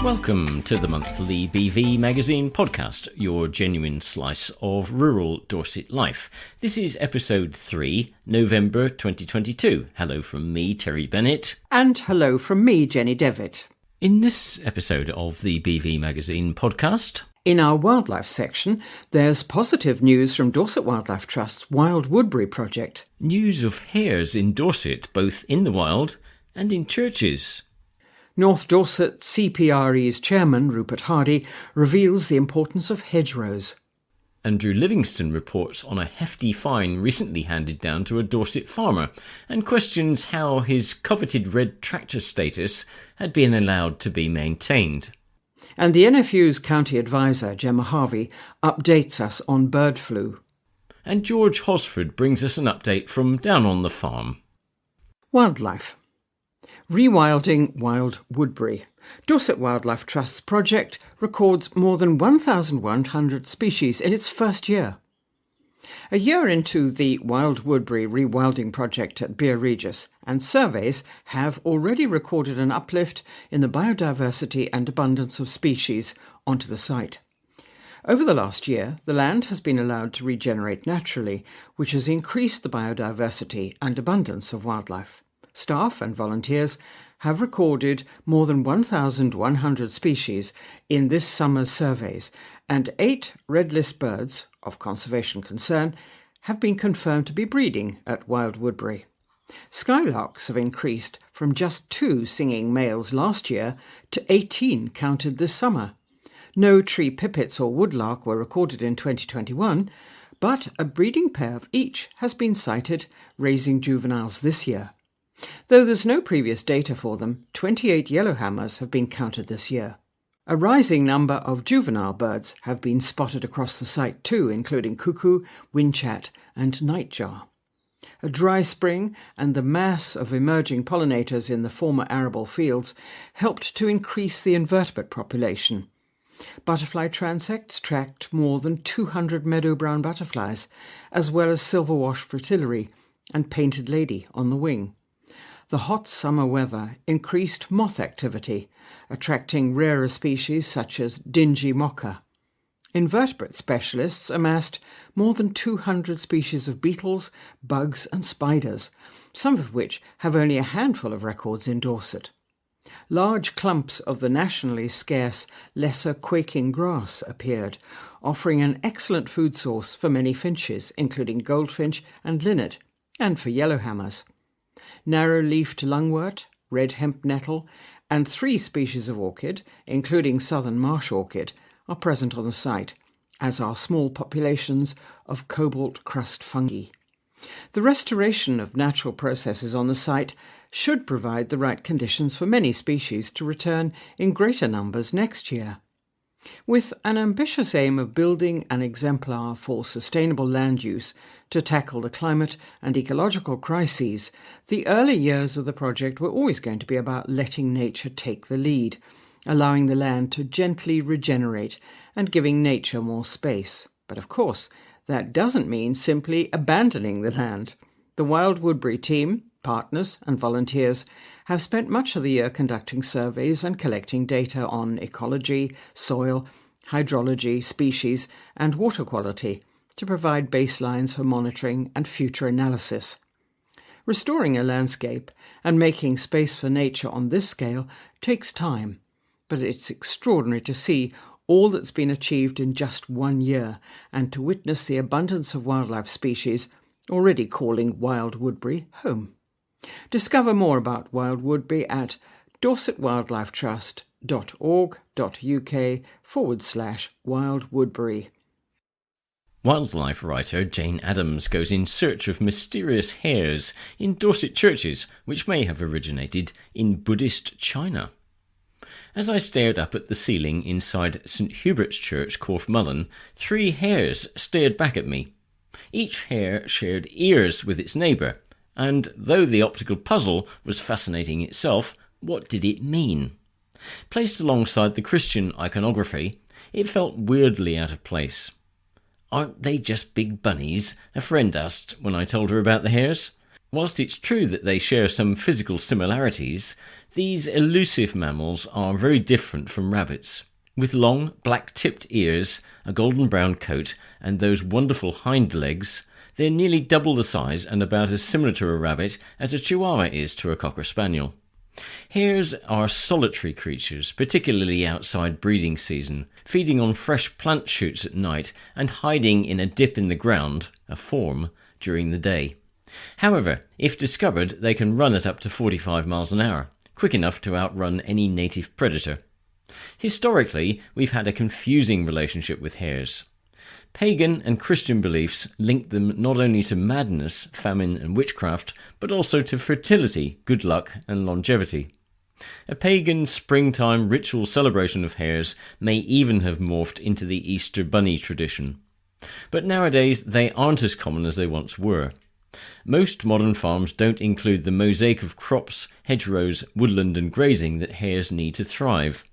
Welcome to the monthly BV Magazine podcast, your genuine slice of rural Dorset life. This is episode 3, November 2022. Hello from me, Terry Bennett. And hello from me, Jenny Devitt. In this episode of the BV Magazine podcast, in our wildlife section, there's positive news from Dorset Wildlife Trust's Wild Woodbury project. News of hares in Dorset, both in the wild and in churches. North Dorset CPRE's chairman, Rupert Hardy, reveals the importance of hedgerows. Andrew Livingston reports on a hefty fine recently handed down to a Dorset farmer and questions how his coveted red tractor status had been allowed to be maintained. And the NFU's county advisor, Gemma Harvey, updates us on bird flu. And George Hosford brings us an update from down on the farm. Wildlife. Rewilding Wild Woodbury. Dorset Wildlife Trust's project records more than 1,100 species in its first year. A year into the Wild Woodbury rewilding project at Bere Regis, and surveys have already recorded an uplift in the biodiversity and abundance of species onto the site. Over the last year, the land has been allowed to regenerate naturally, which has increased the biodiversity and abundance of wildlife. Staff and volunteers have recorded more than 1,100 species in this summer's surveys, and 8 red list birds of conservation concern have been confirmed to be breeding at Wild Woodbury. Skylarks have increased from just 2 singing males last year to 18 counted this summer. No tree pipits or woodlark were recorded in 2021, but a breeding pair of each has been sighted, raising juveniles this year. Though there's no previous data for them, 28 yellowhammers have been counted this year. A rising number of juvenile birds have been spotted across the site too, including cuckoo, windchat and nightjar. A dry spring and the mass of emerging pollinators in the former arable fields helped to increase the invertebrate population. Butterfly transects tracked more than 200 meadow brown butterflies, as well as silverwash fritillary and painted lady on the wing. The hot summer weather increased moth activity, attracting rarer species such as dingy mocha. Invertebrate specialists amassed more than 200 species of beetles, bugs and spiders, some of which have only a handful of records in Dorset. Large clumps of the nationally scarce lesser quaking grass appeared, offering an excellent food source for many finches, including goldfinch and linnet, and for yellowhammers. Narrow-leafed lungwort, red hemp nettle, and 3 species of orchid, including southern marsh orchid, are present on the site, as are small populations of cobalt crust fungi. The restoration of natural processes on the site should provide the right conditions for many species to return in greater numbers next year. With an ambitious aim of building an exemplar for sustainable land use to tackle the climate and ecological crises, the early years of the project were always going to be about letting nature take the lead, allowing the land to gently regenerate and giving nature more space. But of course, that doesn't mean simply abandoning the land. The Wild Woodbury team, partners and volunteers have spent much of the year conducting surveys and collecting data on ecology, soil, hydrology, species and water quality to provide baselines for monitoring and future analysis. Restoring a landscape and making space for nature on this scale takes time, but it's extraordinary to see all that's been achieved in just 1 year and to witness the abundance of wildlife species already calling Wild Woodbury home. Discover more about Wild Woodbury at dorsetwildlifetrust.org.uk/Wild Woodbury. Wildlife writer Jane Addams goes in search of mysterious hares in Dorset churches which may have originated in Buddhist China. As I stared up at the ceiling inside St Hubert's Church, Corfmullen, 3 hares stared back at me. Each hare shared ears with its neighbour, and though the optical puzzle was fascinating itself, what did it mean? Placed alongside the Christian iconography, it felt weirdly out of place. "Aren't they just big bunnies?" a friend asked when I told her about the hares. Whilst it's true that they share some physical similarities, These elusive mammals are very different from rabbits. With long, black-tipped ears, a golden-brown coat, and those wonderful hind legs, they're nearly double the size and about as similar to a rabbit as a chihuahua is to a cocker spaniel. Hares are solitary creatures, particularly outside breeding season, feeding on fresh plant shoots at night and hiding in a dip in the ground, a form, during the day. However, if discovered, they can run at up to 45 miles an hour, quick enough to outrun any native predator. Historically, we've had a confusing relationship with hares. Pagan and Christian beliefs linked them not only to madness, famine and witchcraft, but also to fertility, good luck and longevity. A pagan springtime ritual celebration of hares may even have morphed into the Easter bunny tradition. But nowadays they aren't as common as they once were. Most modern farms don't include the mosaic of crops, hedgerows, woodland and grazing that hares need to thrive.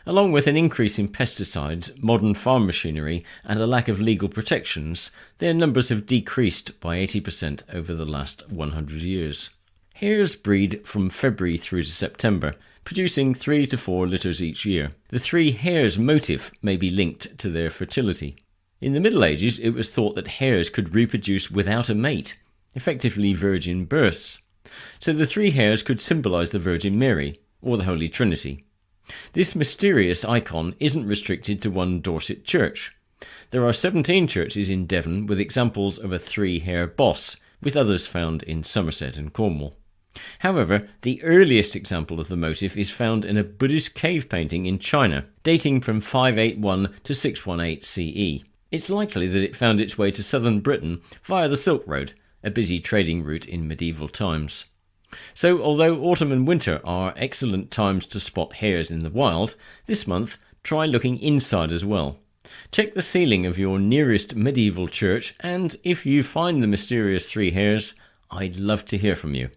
Along with an increase in pesticides, modern farm machinery and a lack of legal protections, their numbers have decreased by 80% over the last 100 years. Hares breed from February through to September, producing 3 to 4 litters each year. The three hares motif may be linked to their fertility. In the Middle Ages, it was thought that hares could reproduce without a mate, effectively virgin births. So the three hares could symbolise the Virgin Mary, or the Holy Trinity. This mysterious icon isn't restricted to one Dorset church. There are 17 churches in Devon with examples of a three-hare boss, with others found in Somerset and Cornwall. However, the earliest example of the motif is found in a Buddhist cave painting in China, dating from 581 to 618 CE. It's likely that it found its way to southern Britain via the Silk Road, a busy trading route in medieval times. So, although autumn and winter are excellent times to spot hares in the wild, this month try looking inside as well. Check the ceiling of your nearest medieval church, and if you find the mysterious three hares, I'd love to hear from you.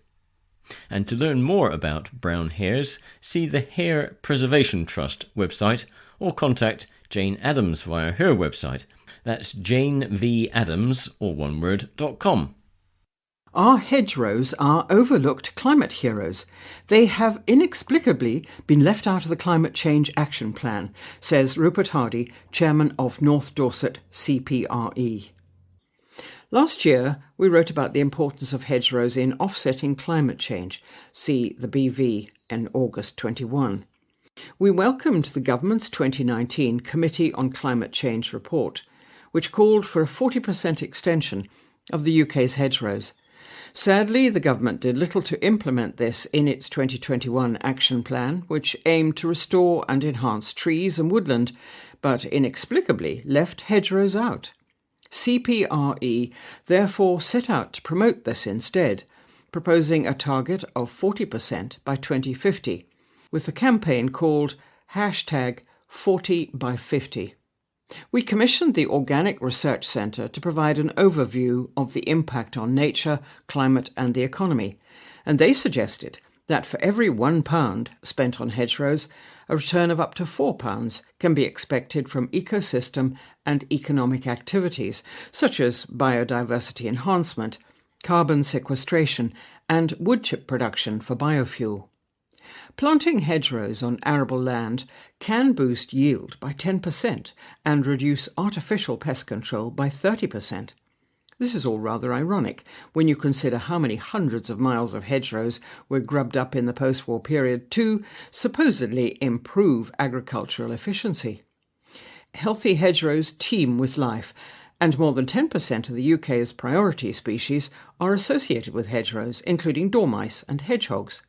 And to learn more about brown hares, see the Hare Preservation Trust website or contact Jane Adams via her website. That's janevadams, all one word, .com. Our hedgerows are overlooked climate heroes. They have inexplicably been left out of the Climate Change Action Plan, says Rupert Hardy, chairman of North Dorset CPRE. Last year, we wrote about the importance of hedgerows in offsetting climate change. See the BV in August 21. We welcomed the government's 2019 Committee on Climate Change report, which called for a 40% extension of the UK's hedgerows. Sadly, the government did little to implement this in its 2021 action plan, which aimed to restore and enhance trees and woodland, but inexplicably left hedgerows out. CPRE therefore set out to promote this instead, proposing a target of 40% by 2050, with the campaign called #40by50. We commissioned the Organic Research Centre to provide an overview of the impact on nature, climate and the economy, and they suggested that for every £1 spent on hedgerows, a return of up to £4 can be expected from ecosystem and economic activities, such as biodiversity enhancement, carbon sequestration and wood chip production for biofuel. Planting hedgerows on arable land can boost yield by 10% and reduce artificial pest control by 30%. This is all rather ironic when you consider how many hundreds of miles of hedgerows were grubbed up in the post-war period to supposedly improve agricultural efficiency. Healthy hedgerows teem with life, and more than 10% of the UK's priority species are associated with hedgerows, including dormice and hedgehogs.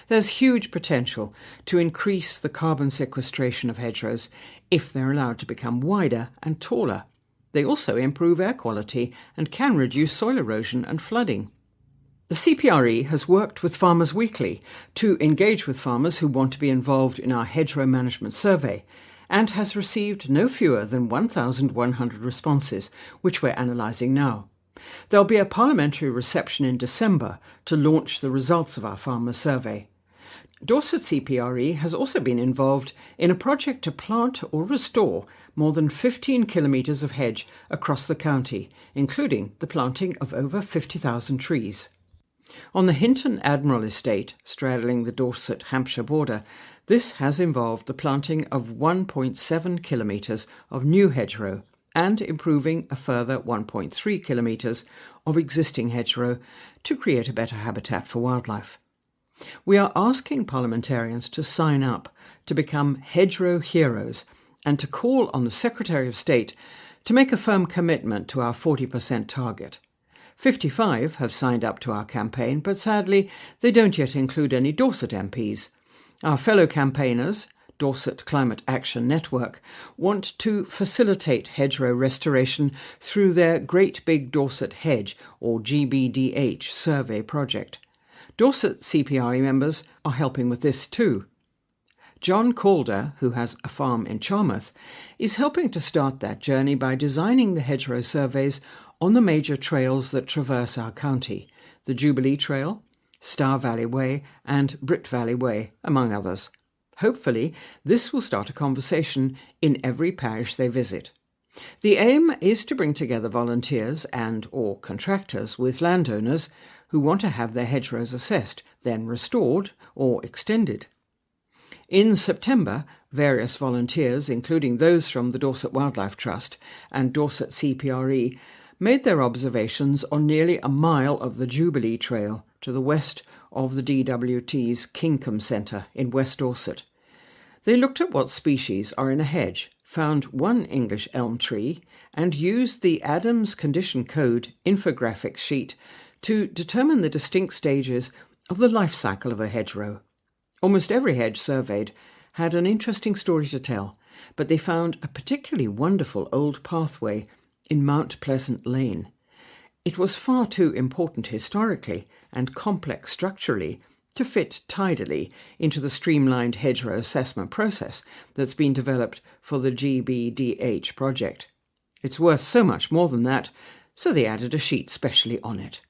There's huge potential to increase the carbon sequestration of hedgerows if they're allowed to become wider and taller. They also improve air quality and can reduce soil erosion and flooding. The CPRE has worked with Farmers Weekly to engage with farmers who want to be involved in our hedgerow management survey, and has received no fewer than 1,100 responses, which we're analysing now. There'll be a parliamentary reception in December to launch the results of our farmers' survey. Dorset CPRE has also been involved in a project to plant or restore more than 15 kilometres of hedge across the county, including the planting of over 50,000 trees. On the Hinton Admiral estate, straddling the Dorset-Hampshire border, this has involved the planting of 1.7 kilometres of new hedgerow and improving a further 1.3 kilometres of existing hedgerow to create a better habitat for wildlife. We are asking parliamentarians to sign up to become hedgerow heroes and to call on the Secretary of State to make a firm commitment to our 40% target. 55 have signed up to our campaign, but sadly they don't yet include any Dorset MPs. Our fellow campaigners, Dorset Climate Action Network, want to facilitate hedgerow restoration through their Great Big Dorset Hedge, or GBDH, survey project. Dorset CPRE members are helping with this too. John Calder, who has a farm in Charmouth, is helping to start that journey by designing the hedgerow surveys on the major trails that traverse our county, the Jubilee Trail, Star Valley Way and Britt Valley Way, among others. Hopefully, this will start a conversation in every parish they visit. The aim is to bring together volunteers and/or contractors with landowners who want to have their hedgerows assessed, then restored or extended. In September, various volunteers, including those from the Dorset Wildlife Trust and Dorset CPRE, made their observations on nearly a mile of the Jubilee Trail to the west of the DWT's Kingham Centre in West Dorset. They looked at what species are in a hedge, found one English elm tree, and used the Adams Condition Code infographics sheet to determine the distinct stages of the life cycle of a hedgerow. Almost every hedge surveyed had an interesting story to tell, but they found a particularly wonderful old pathway in Mount Pleasant Lane. It was far too important historically and complex structurally to fit tidily into the streamlined hedgerow assessment process that's been developed for the GBDH project. It's worth so much more than that, so they added a sheet specially on it.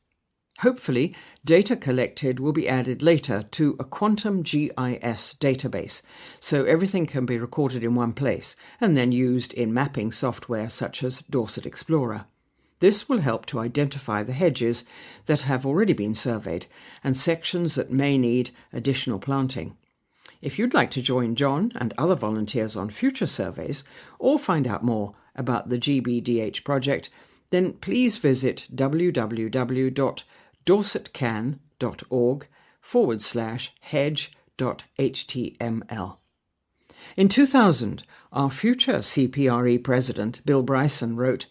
Hopefully, data collected will be added later to a quantum GIS database, so everything can be recorded in one place and then used in mapping software such as Dorset Explorer. This will help to identify the hedges that have already been surveyed and sections that may need additional planting. If you'd like to join John and other volunteers on future surveys or find out more about the GBDH project, then please visit www.dorsetcan.org/hedge.html. In 2000, our future CPRE president, Bill Bryson, wrote,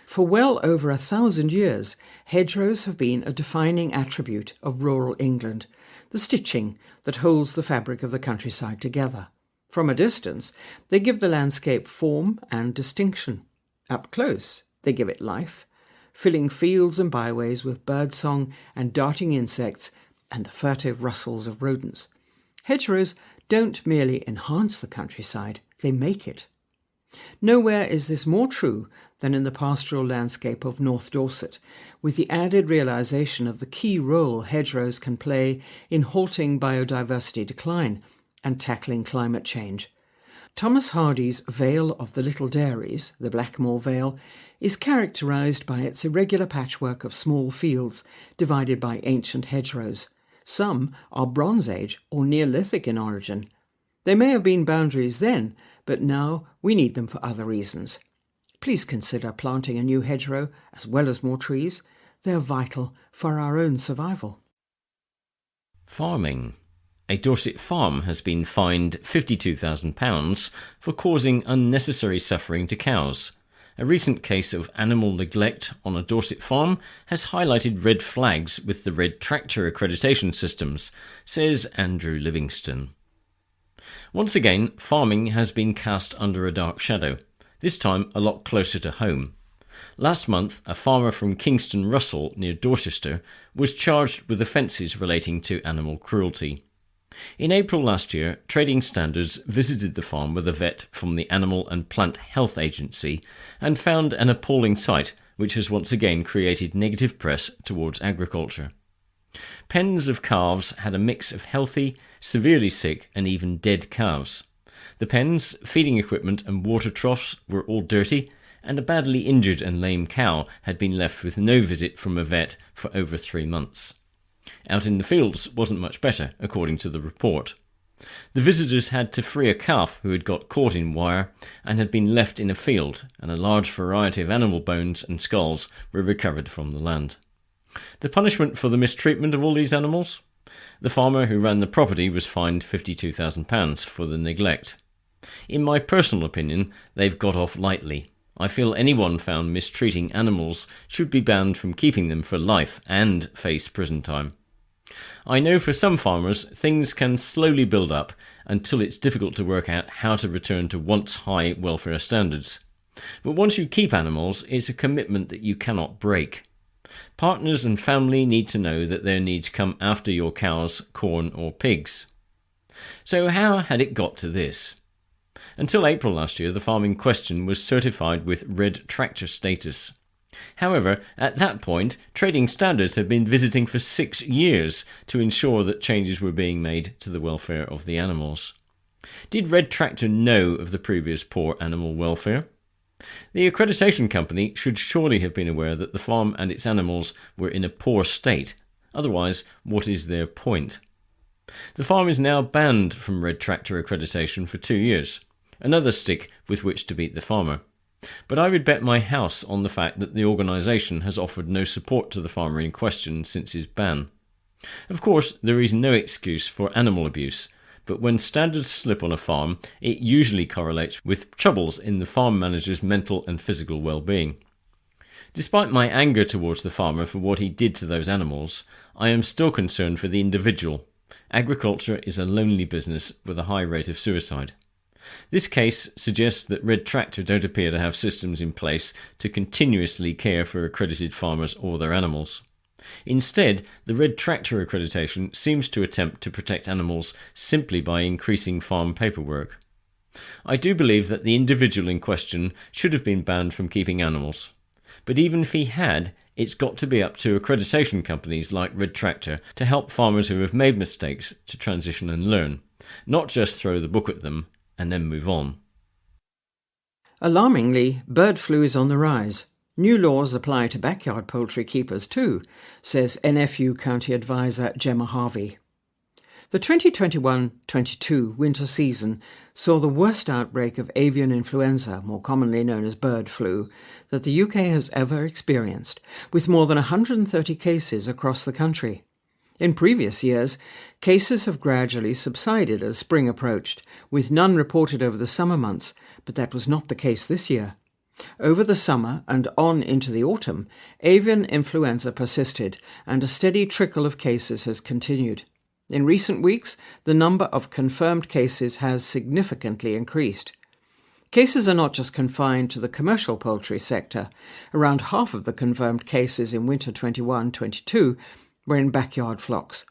"For well over 1,000 years, hedgerows have been a defining attribute of rural England, the stitching that holds the fabric of the countryside together. From a distance, they give the landscape form and distinction. Up close, they give it life, filling fields and byways with birdsong and darting insects and the furtive rustles of rodents. Hedgerows don't merely enhance the countryside, they make it." Nowhere is this more true than in the pastoral landscape of North Dorset, with the added realisation of the key role hedgerows can play in halting biodiversity decline and tackling climate change. Thomas Hardy's Vale of the Little Dairies, the Blackmore Vale, is characterised by its irregular patchwork of small fields divided by ancient hedgerows. Some are Bronze Age or Neolithic in origin. They may have been boundaries then, but now we need them for other reasons. Please consider planting a new hedgerow as well as more trees. They are vital for our own survival. Farming. A Dorset farm has been fined £52,000 for causing unnecessary suffering to cows. A recent case of animal neglect on a Dorset farm has highlighted red flags with the red tractor accreditation systems, says Andrew Livingston. Once again, farming has been cast under a dark shadow, this time a lot closer to home. Last month, a farmer from Kingston Russell near Dorchester was charged with offences relating to animal cruelty. In April last year, Trading Standards visited the farm with a vet from the Animal and Plant Health Agency and found an appalling sight which has once again created negative press towards agriculture. Pens of calves had a mix of healthy, severely sick and even dead calves. The pens, feeding equipment and water troughs were all dirty, and a badly injured and lame cow had been left with no visit from a vet for over 3 months. Out in the fields wasn't much better, according to the report. The visitors had to free a calf who had got caught in wire and had been left in a field, and a large variety of animal bones and skulls were recovered from the land. The punishment for the mistreatment of all these animals? The farmer who ran the property was fined £52,000 for the neglect. In my personal opinion, they've got off lightly. I feel anyone found mistreating animals should be banned from keeping them for life and face prison time. I know for some farmers things can slowly build up until it's difficult to work out how to return to once high welfare standards. But once you keep animals, it's a commitment that you cannot break. Partners and family need to know that their needs come after your cows, corn or pigs. So how had it got to this? Until April last year, the farm in question was certified with Red Tractor status. However, at that point, trading standards had been visiting for 6 years to ensure that changes were being made to the welfare of the animals. Did Red Tractor know of the previous poor animal welfare? The accreditation company should surely have been aware that the farm and its animals were in a poor state. Otherwise, what is their point? The farm is now banned from Red Tractor accreditation for 2 years. Another stick with which to beat the farmer. But I would bet my house on the fact that the organisation has offered no support to the farmer in question since his ban. Of course, there is no excuse for animal abuse, but when standards slip on a farm, it usually correlates with troubles in the farm manager's mental and physical well-being. Despite my anger towards the farmer for what he did to those animals, I am still concerned for the individual. Agriculture is a lonely business with a high rate of suicide. This case suggests that Red Tractor don't appear to have systems in place to continuously care for accredited farmers or their animals. Instead, the Red Tractor accreditation seems to attempt to protect animals simply by increasing farm paperwork. I do believe that the individual in question should have been banned from keeping animals. But even if he had, it's got to be up to accreditation companies like Red Tractor to help farmers who have made mistakes to transition and learn, not just throw the book at them and then move on. Alarmingly, bird flu is on the rise. New laws apply to backyard poultry keepers too, says NFU County Advisor Gemma Harvey. The 2021-22 winter season saw the worst outbreak of avian influenza, more commonly known as bird flu, that the UK has ever experienced, with more than 130 cases across the country. In previous years, cases have gradually subsided as spring approached, with none reported over the summer months, but that was not the case this year. Over the summer and on into the autumn, avian influenza persisted, and a steady trickle of cases has continued. In recent weeks, the number of confirmed cases has significantly increased. Cases are not just confined to the commercial poultry sector. Around half of the confirmed cases in winter 21-22 were in backyard flocks.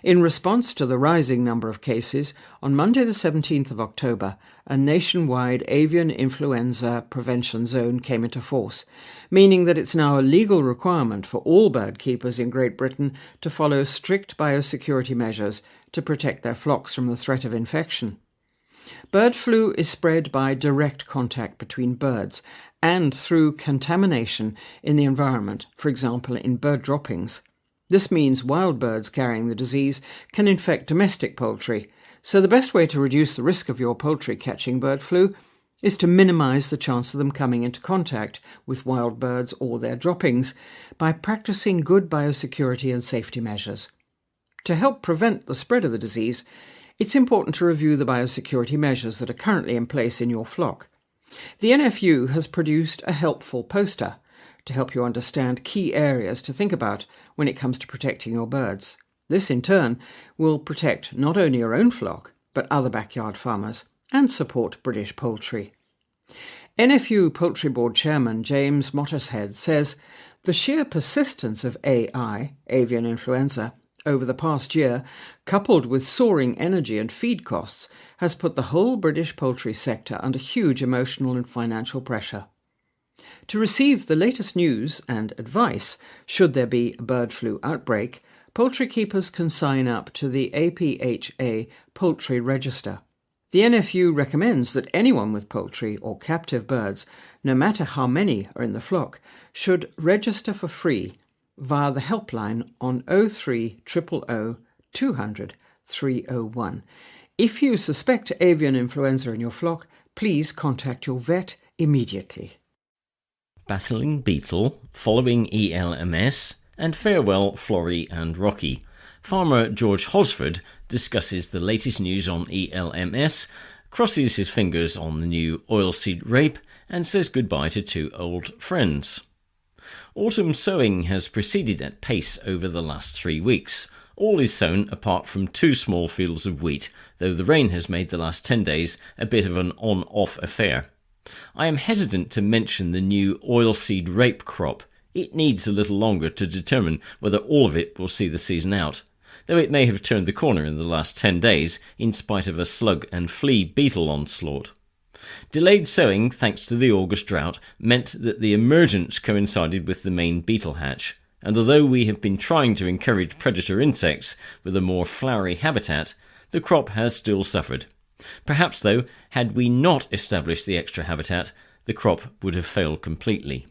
In response to the rising number of cases, on Monday the 17th of October, a nationwide avian influenza prevention zone came into force, meaning that it's now a legal requirement for all bird keepers in Great Britain to follow strict biosecurity measures to protect their flocks from the threat of infection. Bird flu is spread by direct contact between birds and through contamination in the environment, for example in bird droppings. This means wild birds carrying the disease can infect domestic poultry, so the best way to reduce the risk of your poultry catching bird flu is to minimise the chance of them coming into contact with wild birds or their droppings by practising good biosecurity and safety measures. To help prevent the spread of the disease, it's important to review the biosecurity measures that are currently in place in your flock. The NFU has produced a helpful poster to help you understand key areas to think about when it comes to protecting your birds. This, in turn, will protect not only your own flock, but other backyard farmers, and support British poultry. NFU Poultry Board Chairman James Mottershead says the sheer persistence of AI, avian influenza, over the past year, coupled with soaring energy and feed costs, has put the whole British poultry sector under huge emotional and financial pressure. To receive the latest news and advice, should there be a bird flu outbreak, poultry keepers can sign up to the APHA Poultry Register. The NFU recommends that anyone with poultry or captive birds, no matter how many are in the flock, should register for free via the helpline on 03000 200 301. If you suspect avian influenza in your flock, please contact your vet immediately. Battling Beetle, Following ELMS, and Farewell Florrie and Rocky. Farmer George Hosford discusses the latest news on ELMS, crosses his fingers on the new oilseed rape, and says goodbye to two old friends. Autumn sowing has proceeded at pace over the last 3 weeks. All is sown apart from 2 small fields of wheat, though the rain has made the last 10 days a bit of an on-off affair. I am hesitant to mention the new oilseed rape crop. It needs a little longer to determine whether all of it will see the season out, though it may have turned the corner in the last 10 days in spite of a slug and flea beetle onslaught. Delayed sowing, thanks to the August drought, meant that the emergence coincided with the main beetle hatch, and although we have been trying to encourage predator insects with a more flowery habitat, the crop has still suffered. Perhaps, though, had we not established the extra habitat, the crop would have failed completely.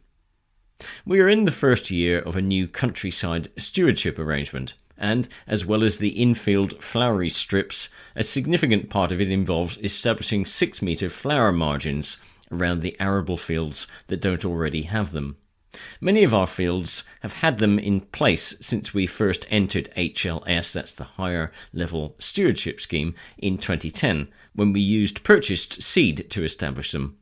We are in the first year of a new countryside stewardship arrangement, and, as well as the infield flowery strips, a significant part of it involves establishing 6-metre flower margins around the arable fields that don't already have them. Many of our fields have had them in place since we first entered HLS, that's the Higher Level Stewardship Scheme, in 2010, when we used purchased seed to establish them.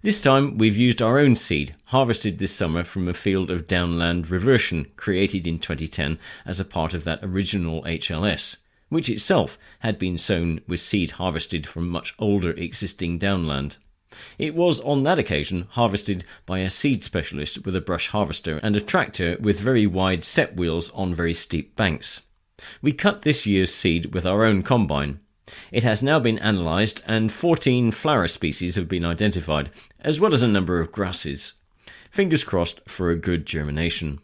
This time we've used our own seed, harvested this summer from a field of downland reversion created in 2010 as a part of that original HLS, which itself had been sown with seed harvested from much older existing downland. It was on that occasion harvested by a seed specialist with a brush harvester and a tractor with very wide set wheels on very steep banks. We cut this year's seed with our own combine. It has now been analysed and 14 flower species have been identified, as well as a number of grasses. Fingers crossed for a good germination.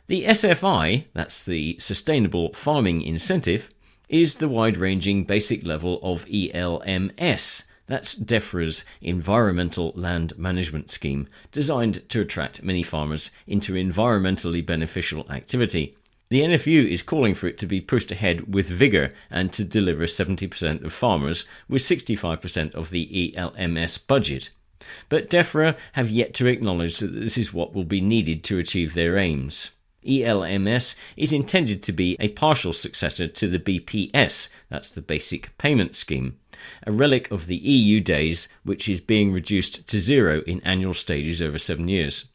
The SFI, that's the Sustainable Farming Incentive, is the wide-ranging basic level of ELMS, that's DEFRA's Environmental Land Management Scheme, designed to attract many farmers into environmentally beneficial activity. The NFU is calling for it to be pushed ahead with vigour and to deliver 70% of farmers with 65% of the ELMS budget. But DEFRA have yet to acknowledge that this is what will be needed to achieve their aims. ELMS is intended to be a partial successor to the BPS, that's the Basic Payment Scheme, a relic of the EU days which is being reduced to 0 in annual stages over 7 years.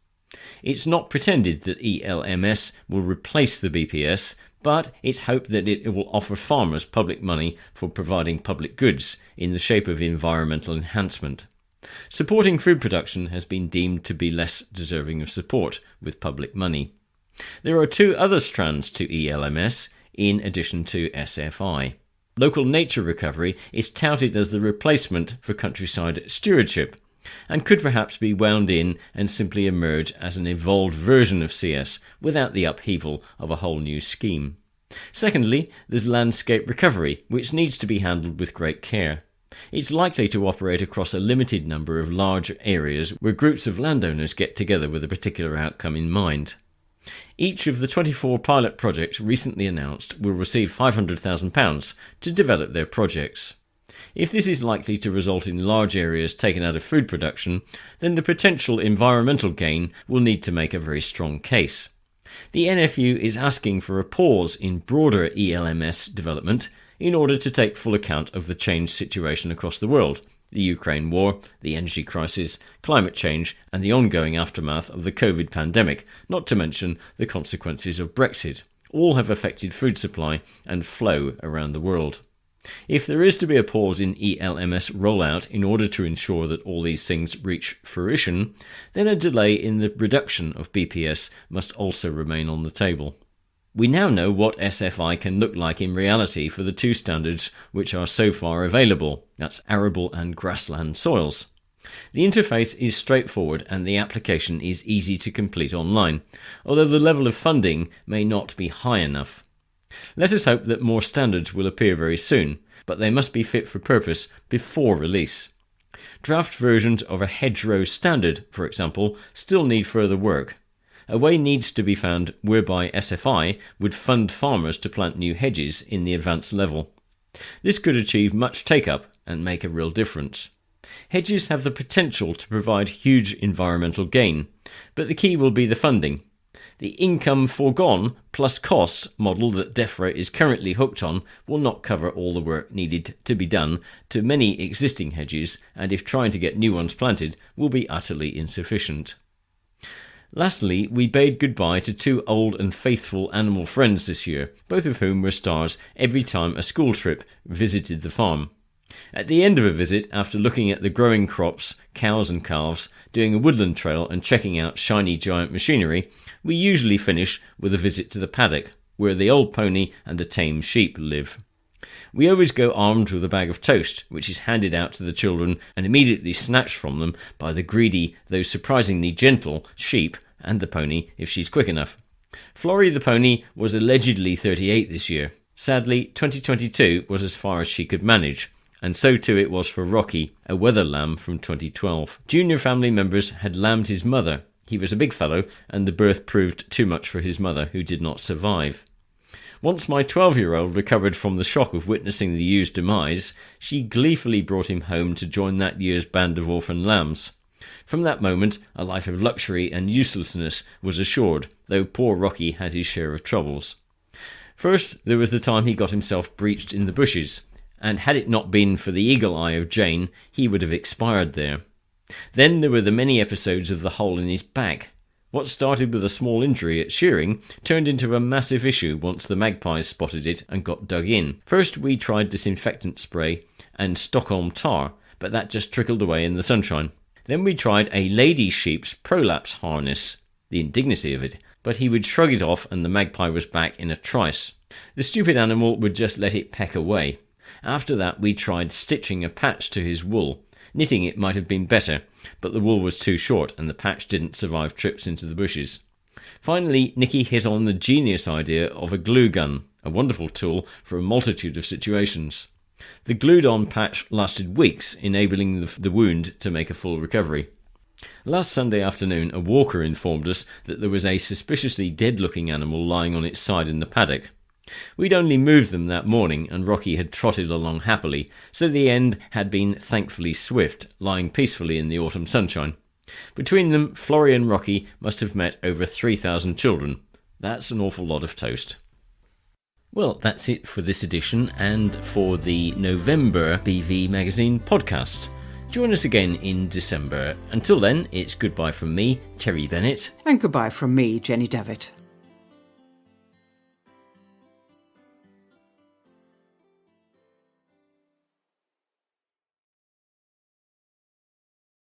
It's not pretended that ELMS will replace the BPS, but it's hoped that it will offer farmers public money for providing public goods in the shape of environmental enhancement. Supporting food production has been deemed to be less deserving of support with public money. There are 2 other strands to ELMS in addition to SFI. Local nature recovery is touted as the replacement for countryside stewardship, and could perhaps be wound in and simply emerge as an evolved version of CS without the upheaval of a whole new scheme. Secondly, there's landscape recovery, which needs to be handled with great care. It's likely to operate across a limited number of large areas where groups of landowners get together with a particular outcome in mind. Each of the 24 pilot projects recently announced will receive £500,000 to develop their projects. If this is likely to result in large areas taken out of food production, then the potential environmental gain will need to make a very strong case. The NFU is asking for a pause in broader ELMS development in order to take full account of the changed situation across the world, the Ukraine war, the energy crisis, climate change, and the ongoing aftermath of the COVID pandemic, not to mention the consequences of Brexit. All have affected food supply and flow around the world. If there is to be a pause in ELMS rollout in order to ensure that all these things reach fruition, then a delay in the reduction of BPS must also remain on the table. We now know what SFI can look like in reality for the 2 standards which are so far available, that's arable and grassland soils. The interface is straightforward and the application is easy to complete online, although the level of funding may not be high enough. Let us hope that more standards will appear very soon, but they must be fit for purpose before release. Draft versions of a Hedgerows standard, for example, still need further work. a way needs to be found whereby SFI would fund farmers to plant new hedges in the advanced level. This could achieve much take-up and make a real difference. Hedges have the potential to provide huge environmental gain, but the key will be the funding. The income foregone plus costs model that DEFRA is currently hooked on will not cover all the work needed to be done to many existing hedges, and if trying to get new ones planted will be utterly insufficient. Lastly, we bade goodbye to two old and faithful animal friends this year, both of whom were stars every time a school trip visited the farm. At the end of a visit, after looking at the growing crops, cows and calves, doing a woodland trail and checking out shiny giant machinery, we usually finish with a visit to the paddock, where the old pony and the tame sheep live. We always go armed with a bag of toast, which is handed out to the children and immediately snatched from them by the greedy, though surprisingly gentle, sheep and the pony if she's quick enough. Florrie the pony was allegedly 38 this year. Sadly, 2022 was as far as she could manage, and so too it was for Rocky, a weather lamb from 2012. Junior family members had lambed his mother. He was a big fellow, and the birth proved too much for his mother, who did not survive. Once my 12-year-old recovered from the shock of witnessing the ew's demise, she gleefully brought him home to join that year's band of orphan lambs. From that moment, a life of luxury and uselessness was assured, though poor Rocky had his share of troubles. First, there was the time he got himself breeched in the bushes, and had it not been for the eagle eye of Jane, he would have expired there. Then there were the many episodes of the hole in his back. What started with a small injury at shearing turned into a massive issue once the magpies spotted it and got dug in. First we tried disinfectant spray and Stockholm tar, but that just trickled away in the sunshine. Then we tried a lady sheep's prolapse harness, the indignity of it, but he would shrug it off and the magpie was back in a trice. The stupid animal would just let it peck away. After that we tried stitching a patch to his wool. Knitting it might have been better, but the wool was too short and the patch didn't survive trips into the bushes. Finally, Nicky hit on the genius idea of a glue gun, a wonderful tool for a multitude of situations. The glued-on patch lasted weeks, enabling the wound to make a full recovery. Last Sunday afternoon, a walker informed us that there was a suspiciously dead-looking animal lying on its side in the paddock. We'd only moved them that morning, and Rocky had trotted along happily, so the end had been thankfully swift, lying peacefully in the autumn sunshine. Between them, Florrie and Rocky must have met over 3,000 children. That's an awful lot of toast. Well, that's it for this edition and for the November BV Magazine podcast. Join us again in December. Until then, it's goodbye from me, Terry Bennett. And goodbye from me, Jenny Davitt.